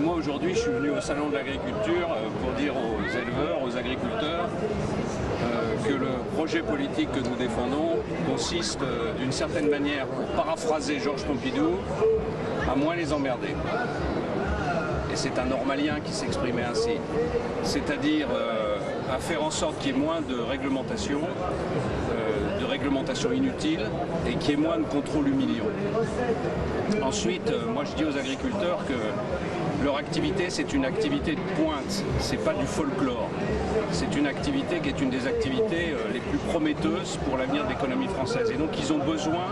moi aujourd'hui je suis venu au salon de l'agriculture pour dire aux éleveurs, aux agriculteurs que le projet politique que nous défendons consiste d'une certaine manière, pour paraphraser Georges Pompidou, à moins les emmerder. Et c'est un normalien qui s'exprimait ainsi, c'est-à-dire à faire en sorte qu'il y ait moins de réglementation inutile et qu'il y ait moins de contrôle humiliant. Ensuite, moi je dis aux agriculteurs que leur activité c'est une activité de pointe, c'est pas du folklore. C'est une activité qui est une des activités les plus prometteuses pour l'avenir de l'économie française. Et donc ils ont besoin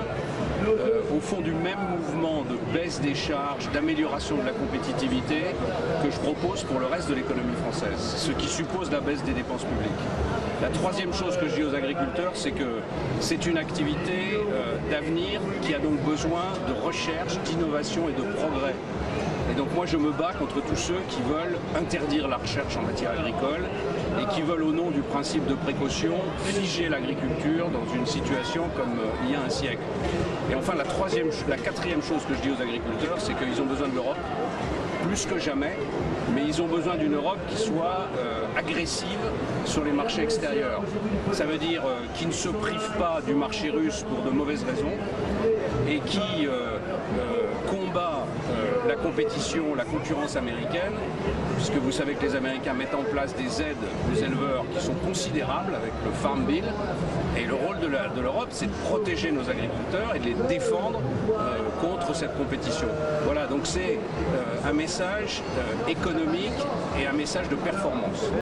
au fond du même mouvement de baisse des charges, d'amélioration de la compétitivité que je propose pour le reste de l'économie française, ce qui suppose la baisse des dépenses publiques. La troisième chose que je dis aux agriculteurs, c'est que c'est une activité d'avenir qui a donc besoin de recherche, d'innovation et de progrès. Et donc moi je me bats contre tous ceux qui veulent interdire la recherche en matière agricole et qui veulent au nom du principe de précaution figer l'agriculture dans une situation comme il y a un siècle. Et enfin la quatrième chose que je dis aux agriculteurs, c'est qu'ils ont besoin de l'Europe plus que jamais, mais ils ont besoin d'une Europe qui soit agressive sur les marchés extérieurs. Ça veut dire qui ne se prive pas du marché russe pour de mauvaises raisons et qui combat la compétition, la concurrence américaine, puisque vous savez que les Américains mettent en place des aides aux éleveurs qui sont considérables avec le Farm Bill. Et le rôle de l'Europe, c'est de protéger nos agriculteurs et de les défendre contre cette compétition. Voilà, donc c'est un message économique et un message de performance.